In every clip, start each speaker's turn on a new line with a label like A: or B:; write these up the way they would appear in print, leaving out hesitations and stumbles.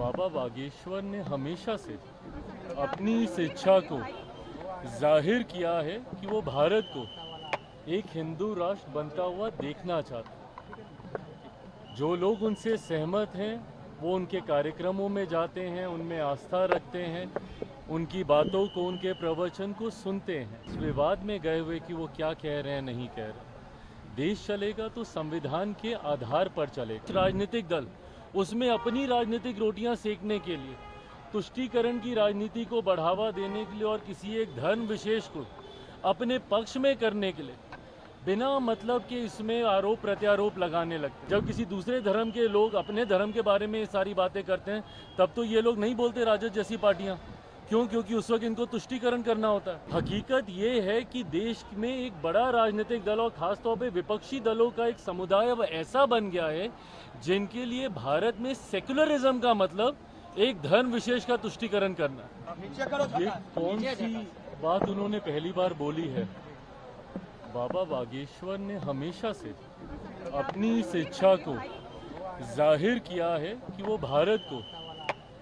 A: बाबा बागेश्वर ने हमेशा से अपनी इस इच्छा को जाहिर किया है कि वो भारत को एक हिंदू राष्ट्र बनता हुआ देखना चाहते। जो लोग उनसे सहमत हैं वो उनके कार्यक्रमों में जाते हैं, उनमें आस्था रखते हैं, उनकी बातों को, उनके प्रवचन को सुनते हैं। इस विवाद में गए हुए कि वो क्या कह रहे हैं, नहीं कह रहे। देश चलेगा तो संविधान के आधार पर चलेगा। राजनीतिक दल उसमें अपनी राजनीतिक रोटियां सेकने के लिए, तुष्टीकरण की राजनीति को बढ़ावा देने के लिए और किसी एक धर्म विशेष को अपने पक्ष में करने के लिए बिना मतलब के इसमें आरोप प्रत्यारोप लगाने लगते। जब किसी दूसरे धर्म के लोग अपने धर्म के बारे में ये सारी बातें करते हैं तब तो ये लोग नहीं बोलते राजद जैसी पार्टियां। क्यों? क्योंकि उस वक्त इनको तुष्टीकरण करना होता है। हकीकत ये है कि देश में एक बड़ा राजनीतिक दल और खासतौर पे विपक्षी दलों का एक समुदाय अब ऐसा बन गया है जिनके लिए भारत में सेक्युलरिज्म का मतलब एक धर्म विशेष का तुष्टीकरण करना। ये कौन सी बात उन्होंने पहली बार बोली है? बाबा बागेश्वर ने हमेशा से अपनी इस इच्छा को जाहिर किया है कि वो भारत को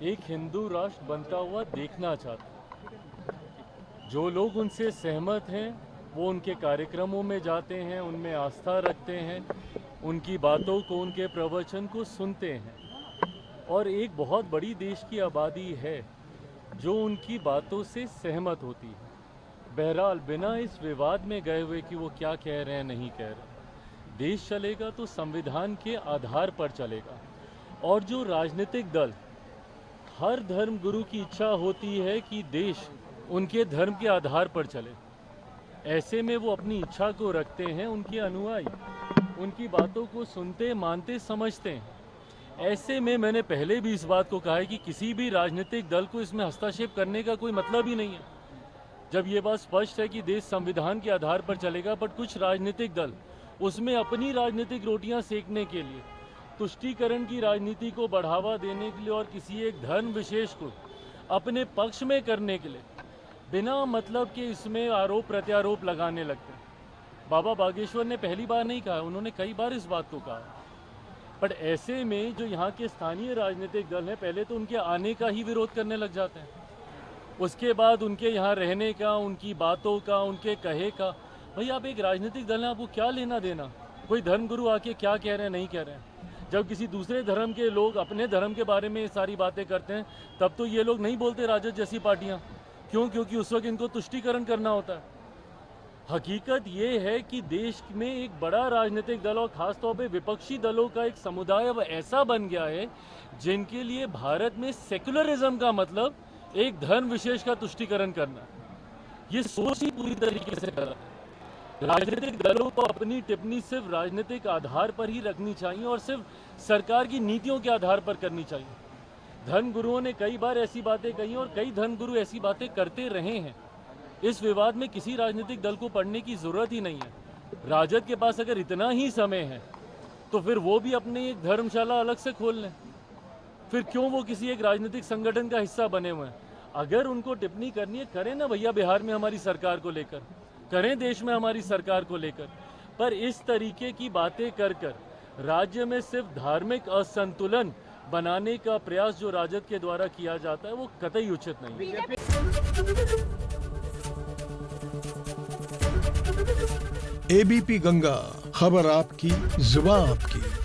A: एक हिंदू राष्ट्र बनता हुआ देखना चाहते। जो लोग उनसे सहमत हैं वो उनके कार्यक्रमों में जाते हैं, उनमें आस्था रखते हैं, उनकी बातों को, उनके प्रवचन को सुनते हैं। और एक बहुत बड़ी देश की आबादी है जो उनकी बातों से सहमत होती है। बहरहाल बिना इस विवाद में गए हुए कि वो क्या कह रहे हैं, नहीं कह रहे। देश चलेगा तो संविधान के आधार पर चलेगा। और जो राजनीतिक दल, हर धर्म गुरु की इच्छा होती है कि देश उनके धर्म के आधार पर चले। ऐसे में वो अपनी इच्छा को रखते हैं, उनके अनुयायी उनकी बातों को सुनते, मानते, समझते हैं। ऐसे में मैंने पहले भी इस बात को कहा है कि किसी भी राजनीतिक दल को इसमें हस्तक्षेप करने का कोई मतलब ही नहीं है। जब ये बात स्पष्ट है कि देश संविधान के आधार पर चलेगा, बट कुछ राजनीतिक दल उसमें अपनी राजनीतिक रोटियां सेकने के लिए, तुष्टीकरण की राजनीति को बढ़ावा देने के लिए और किसी एक धर्म विशेष को अपने पक्ष में करने के लिए बिना मतलब के इसमें आरोप प्रत्यारोप लगाने लगते हैं। बाबा बागेश्वर ने पहली बार नहीं कहा, उन्होंने कई बार इस बात को कहा। बट ऐसे में जो यहाँ के स्थानीय राजनीतिक दल हैं, पहले तो उनके आने का ही विरोध करने लग जाते हैं, उसके बाद उनके यहाँ रहने का, उनकी बातों का, उनके कहे का। भाई आप एक राजनीतिक दल हैं, आपको क्या लेना देना कोई धर्मगुरु आके क्या कह रहे हैं, नहीं कह रहे हैं। जब किसी दूसरे धर्म के लोग अपने धर्म के बारे में ये सारी बातें करते हैं तब तो ये लोग नहीं बोलते राजद जैसी पार्टियां। क्यों? क्योंकि उस वक्त इनको तुष्टीकरण करना होता है। हकीकत ये है कि देश में एक बड़ा राजनीतिक दल और खासतौर पे विपक्षी दलों का एक समुदाय अब ऐसा बन गया है जिनके लिए भारत में सेक्युलरिज्म का मतलब एक धर्म विशेष का तुष्टीकरण करना। ये सोच ही पूरी तरीके से गलत है। राजनीतिक दलों को अपनी टिप्पणी सिर्फ राजनीतिक आधार पर ही रखनी चाहिए और सिर्फ सरकार की नीतियों के आधार पर करनी चाहिए। धर्मगुरुओं ने कई बार ऐसी बातें कही और कई धर्मगुरु ऐसी बातें करते रहे हैं। इस विवाद में किसी राजनीतिक दल को पढ़ने की जरूरत ही नहीं है। राजद के पास अगर इतना ही समय है तो फिर वो भी अपनी एक धर्मशाला अलग से खोल लें। फिर क्यों वो किसी एक राजनीतिक संगठन का हिस्सा बने हुए हैं? अगर उनको टिप्पणी करनी है, करें ना भैया, बिहार में हमारी सरकार को लेकर, करें देश में हमारी सरकार को लेकर। पर इस तरीके की बातें कर कर राज्य में सिर्फ धार्मिक असंतुलन बनाने का प्रयास जो राजद के द्वारा किया जाता है वो कतई उचित नहीं है।
B: एबीपी गंगा, खबर आपकी, जुबान आपकी।